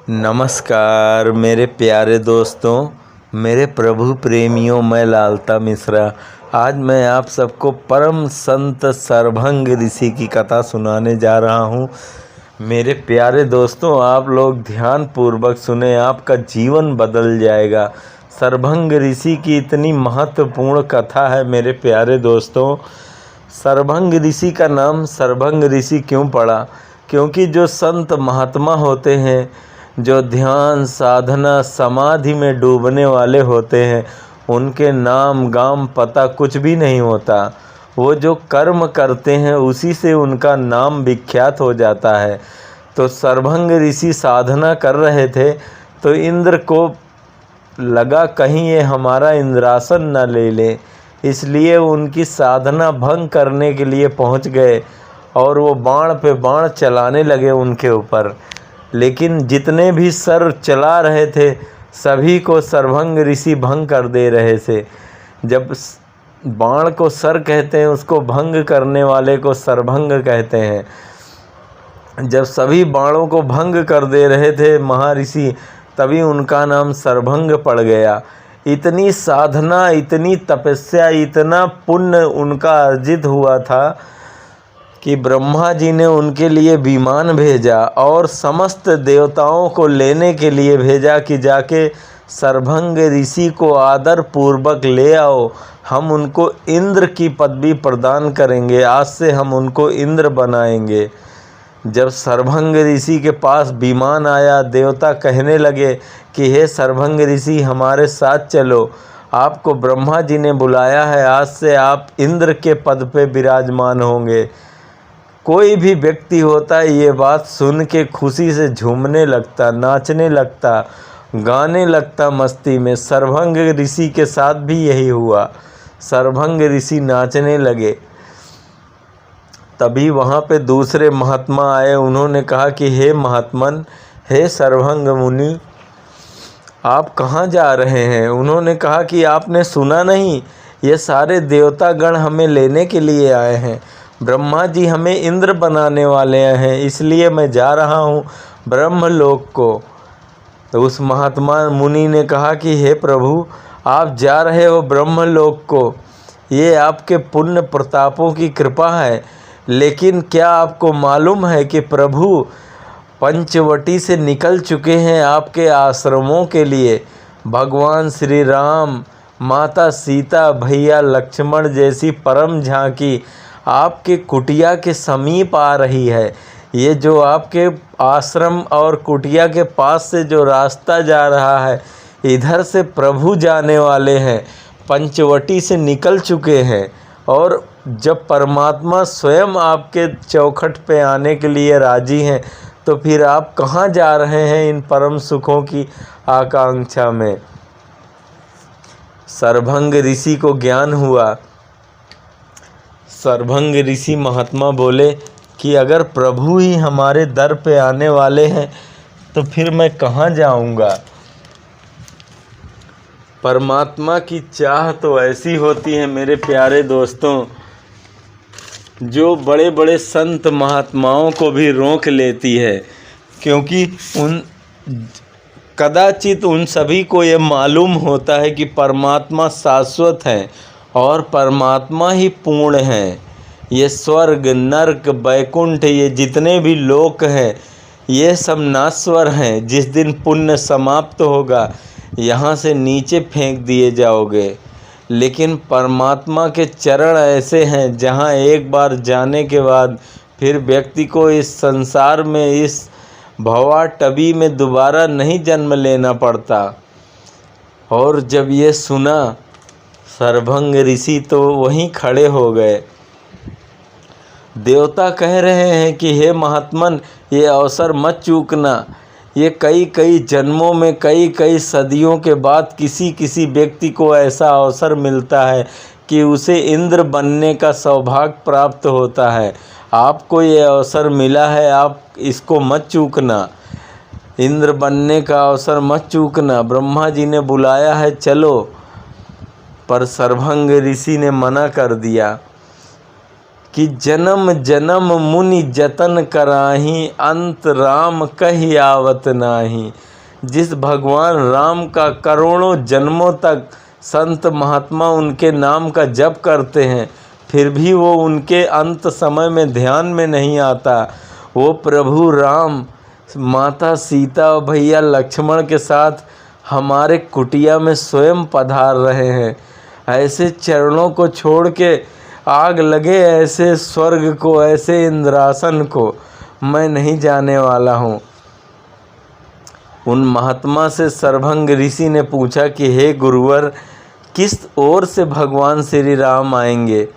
नमस्कार मेरे प्यारे दोस्तों, मेरे प्रभु प्रेमियों, मैं लालता मिश्रा। आज मैं आप सबको परम संत सरभंग ऋषि की कथा सुनाने जा रहा हूँ। मेरे प्यारे दोस्तों, आप लोग ध्यान पूर्वक सुने, आपका जीवन बदल जाएगा। सरभंग ऋषि की इतनी महत्वपूर्ण कथा है मेरे प्यारे दोस्तों। सरभंग ऋषि का नाम सरभंग ऋषि क्यों पड़ा? क्योंकि जो संत महात्मा होते हैं, जो ध्यान साधना समाधि में डूबने वाले होते हैं, उनके नाम गाम पता कुछ भी नहीं होता। वो जो कर्म करते हैं उसी से उनका नाम विख्यात हो जाता है। तो सरभंग ऋषि साधना कर रहे थे तो इंद्र को लगा कहीं ये हमारा इंद्रासन न ले ले, इसलिए उनकी साधना भंग करने के लिए पहुंच गए और वो बाण पे बाण चलाने लगे उनके ऊपर। लेकिन जितने भी सर चला रहे थे सभी को सरभंग ऋषि भंग कर दे रहे थे। जब बाण को सर कहते हैं, उसको भंग करने वाले को सरभंग कहते हैं। जब सभी बाणों को भंग कर दे रहे थे महर्षि, तभी उनका नाम सरभंग पड़ गया। इतनी साधना, इतनी तपस्या, इतना पुण्य उनका अर्जित हुआ था कि ब्रह्मा जी ने उनके लिए विमान भेजा और समस्त देवताओं को लेने के लिए भेजा कि जाके सरभंग ऋषि को आदर पूर्वक ले आओ, हम उनको इंद्र की पदवी प्रदान करेंगे, आज से हम उनको इंद्र बनाएंगे। जब सरभंग ऋषि के पास विमान आया, देवता कहने लगे कि हे सरभंग ऋषि, हमारे साथ चलो, आपको ब्रह्मा जी ने बुलाया है, आज से आप इंद्र के पद पे विराजमान होंगे। कोई भी व्यक्ति होता है ये बात सुन के खुशी से झूमने लगता, नाचने लगता, गाने लगता मस्ती में। सरभंग ऋषि के साथ भी यही हुआ। सरभंग ऋषि नाचने लगे। तभी वहाँ पे दूसरे महात्मा आए। उन्होंने कहा कि हे महात्मन, हे सरभंग मुनि, आप कहाँ जा रहे हैं? उन्होंने कहा कि आपने सुना नहीं, ये सारे देवता गण हमें लेने के लिए आए हैं। ब्रह्मा जी हमें इंद्र बनाने वाले हैं, इसलिए मैं जा रहा हूँ ब्रह्मलोक को। तो उस महात्मा मुनि ने कहा कि हे प्रभु, आप जा रहे हो ब्रह्मलोक को, ये आपके पुण्य प्रतापों की कृपा है। लेकिन क्या आपको मालूम है कि प्रभु पंचवटी से निकल चुके हैं आपके आश्रमों के लिए? भगवान श्री राम, माता सीता, भैया लक्ष्मण जैसी परम झांकी आपके कुटिया के समीप आ रही है। ये जो आपके आश्रम और कुटिया के पास से जो रास्ता जा रहा है, इधर से प्रभु जाने वाले हैं, पंचवटी से निकल चुके हैं। और जब परमात्मा स्वयं आपके चौखट पे आने के लिए राजी हैं, तो फिर आप कहाँ जा रहे हैं इन परम सुखों की आकांक्षा में? सरभंग ऋषि को ज्ञान हुआ। सरभंग ऋषि महात्मा बोले कि अगर प्रभु ही हमारे दर पे आने वाले हैं तो फिर मैं कहाँ जाऊँगा? परमात्मा की चाह तो ऐसी होती है मेरे प्यारे दोस्तों, जो बड़े बड़े संत महात्माओं को भी रोक लेती है। क्योंकि कदाचित उन सभी को ये मालूम होता है कि परमात्मा शाश्वत हैं और परमात्मा ही पूर्ण हैं। ये स्वर्ग, नरक, बैकुंठ, ये जितने भी लोक हैं, ये सब नाश्वर हैं। जिस दिन पुण्य समाप्त होगा, यहाँ से नीचे फेंक दिए जाओगे। लेकिन परमात्मा के चरण ऐसे हैं जहाँ एक बार जाने के बाद फिर व्यक्ति को इस संसार में, इस भवाटवी में दोबारा नहीं जन्म लेना पड़ता। और जब ये सुना, सरभंग ऋषि तो वहीं खड़े हो गए। देवता कह रहे हैं कि हे महात्मन, ये अवसर मत चूकना। ये कई कई जन्मों में, कई कई सदियों के बाद किसी किसी व्यक्ति को ऐसा अवसर मिलता है कि उसे इंद्र बनने का सौभाग्य प्राप्त होता है। आपको ये अवसर मिला है, आप इसको मत चूकना। इंद्र बनने का अवसर मत चूकना। ब्रह्मा जी ने बुलाया है, चलो। पर सरभंग ऋषि ने मना कर दिया कि जन्म जन्म मुनि जतन कराही, अंत राम कहि आवत नाही। जिस भगवान राम का करोड़ों जन्मों तक संत महात्मा उनके नाम का जप करते हैं, फिर भी वो उनके अंत समय में ध्यान में नहीं आता। वो प्रभु राम माता सीता और भैया लक्ष्मण के साथ हमारे कुटिया में स्वयं पधार रहे हैं। ऐसे चरणों को छोड़ के आग लगे ऐसे स्वर्ग को, ऐसे इंद्रासन को मैं नहीं जाने वाला हूँ। उन महात्मा से सरभंग ऋषि ने पूछा कि हे गुरुवर, किस ओर से भगवान श्री राम आएंगे?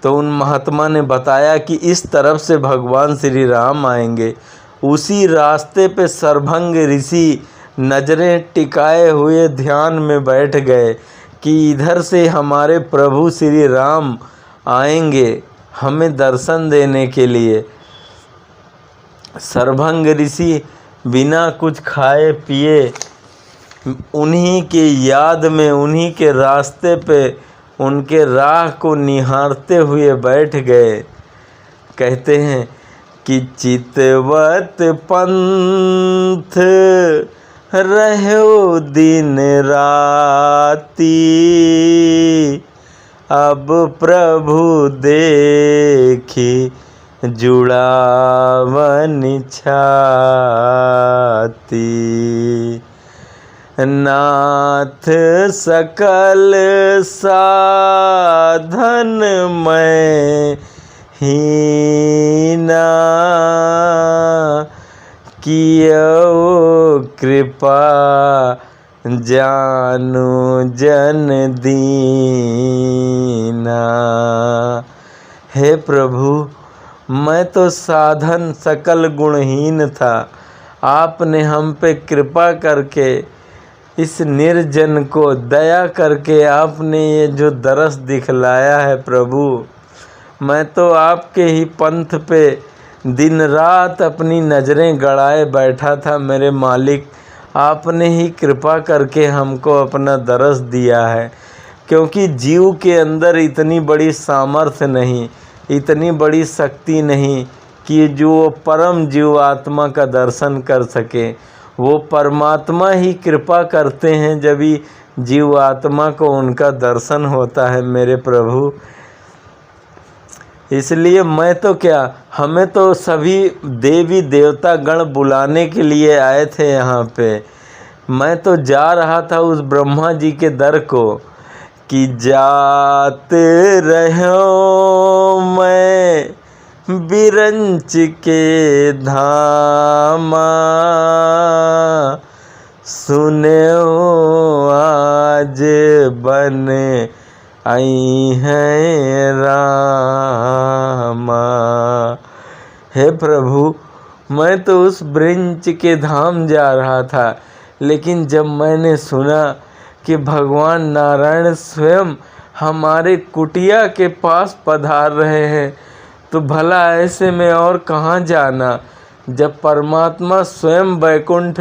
तो उन महात्मा ने बताया कि इस तरफ से भगवान श्री राम आएंगे। उसी रास्ते पे सरभंग ऋषि नजरें टिकाए हुए ध्यान में बैठ गए कि इधर से हमारे प्रभु श्री राम आएंगे हमें दर्शन देने के लिए। सरभंग ऋषि बिना कुछ खाए पिए उन्हीं के याद में, उन्हीं के रास्ते पे उनके राह को निहारते हुए बैठ गए। कहते हैं कि चितवत पंथ रहो दिन राती, अब प्रभु देखी जुड़ावन छाती। नाथ सकल साधन में हीना, कियो कृपा जानु जन दीना। हे प्रभु, मैं तो साधन सकल गुणहीन था, आपने हम पे कृपा करके इस निर्जन को दया करके आपने ये जो दरस दिखलाया है प्रभु। मैं तो आपके ही पंथ पे दिन रात अपनी नज़रें गड़ाए बैठा था मेरे मालिक। आपने ही कृपा करके हमको अपना दरस दिया है, क्योंकि जीव के अंदर इतनी बड़ी सामर्थ्य नहीं, इतनी बड़ी शक्ति नहीं कि जो परम जीव आत्मा का दर्शन कर सके। वो परमात्मा ही कृपा करते हैं, जब ही जीव आत्मा को उनका दर्शन होता है मेरे प्रभु। इसलिए मैं तो क्या, हमें तो सभी देवी देवता गण बुलाने के लिए आए थे यहाँ पे। मैं तो जा रहा था उस ब्रह्मा जी के दर को कि जात रहो मैं बिरंच के धामा, सुनो आज बन आई हैं रामा। हे प्रभु, मैं तो उस ब्रंच के धाम जा रहा था, लेकिन जब मैंने सुना कि भगवान नारायण स्वयं हमारे कुटिया के पास पधार रहे हैं, तो भला ऐसे में और कहाँ जाना। जब परमात्मा स्वयं वैकुंठ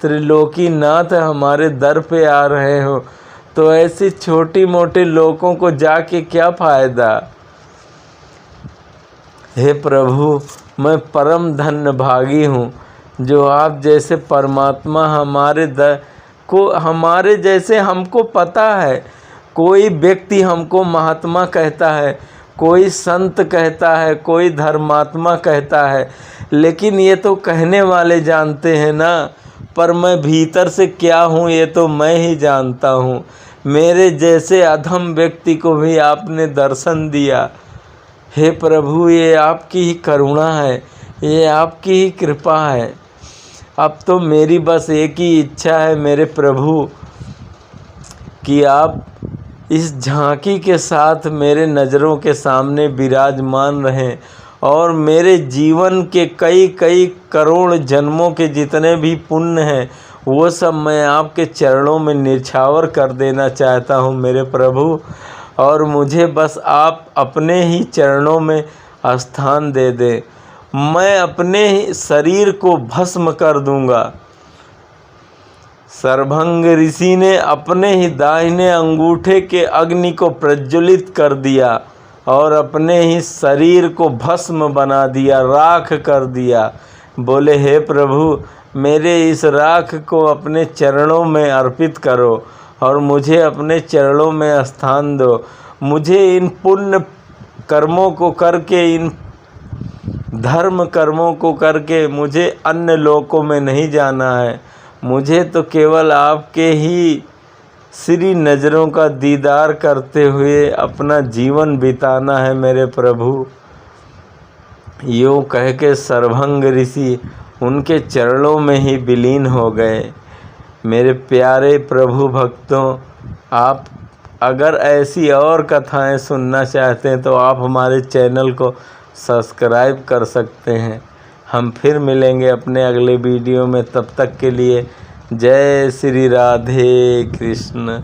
त्रिलोकी नाथ हमारे दर पे आ रहे हो, तो ऐसी छोटी मोटे लोगों को जाके क्या फ़ायदा। हे प्रभु, मैं परम धन्य भागी हूँ जो आप जैसे परमात्मा हमारे जैसे, हमको पता है कोई व्यक्ति हमको महात्मा कहता है, कोई संत कहता है, कोई धर्मात्मा कहता है, लेकिन ये तो कहने वाले जानते हैं ना, पर मैं भीतर से क्या हूँ ये तो मैं ही जानता हूँ। मेरे जैसे अधम व्यक्ति को भी आपने दर्शन दिया। हे प्रभु, ये आपकी ही करुणा है, ये आपकी ही कृपा है। अब तो मेरी बस एक ही इच्छा है मेरे प्रभु कि आप इस झांकी के साथ मेरे नज़रों के सामने विराजमान रहें और मेरे जीवन के कई कई करोड़ जन्मों के जितने भी पुण्य हैं वो सब मैं आपके चरणों में निछावर कर देना चाहता हूँ मेरे प्रभु। और मुझे बस आप अपने ही चरणों में स्थान दे दें। मैं अपने ही शरीर को भस्म कर दूंगा। सरभंग ऋषि ने अपने ही दाहिने अंगूठे के अग्नि को प्रज्वलित कर दिया और अपने ही शरीर को भस्म बना दिया, राख कर दिया। बोले हे प्रभु, मेरे इस राख को अपने चरणों में अर्पित करो और मुझे अपने चरणों में स्थान दो। मुझे इन पुण्य कर्मों को करके, इन धर्म कर्मों को करके मुझे अन्य लोकों में नहीं जाना है। मुझे तो केवल आपके ही श्री नज़रों का दीदार करते हुए अपना जीवन बिताना है मेरे प्रभु। यूँ कह के सरभंग ऋषि उनके चरणों में ही विलीन हो गए। मेरे प्यारे प्रभु भक्तों, आप अगर ऐसी और कथाएं सुनना चाहते हैं तो आप हमारे चैनल को सब्सक्राइब कर सकते हैं। हम फिर मिलेंगे अपने अगले वीडियो में, तब तक के लिए जय श्री राधे कृष्ण।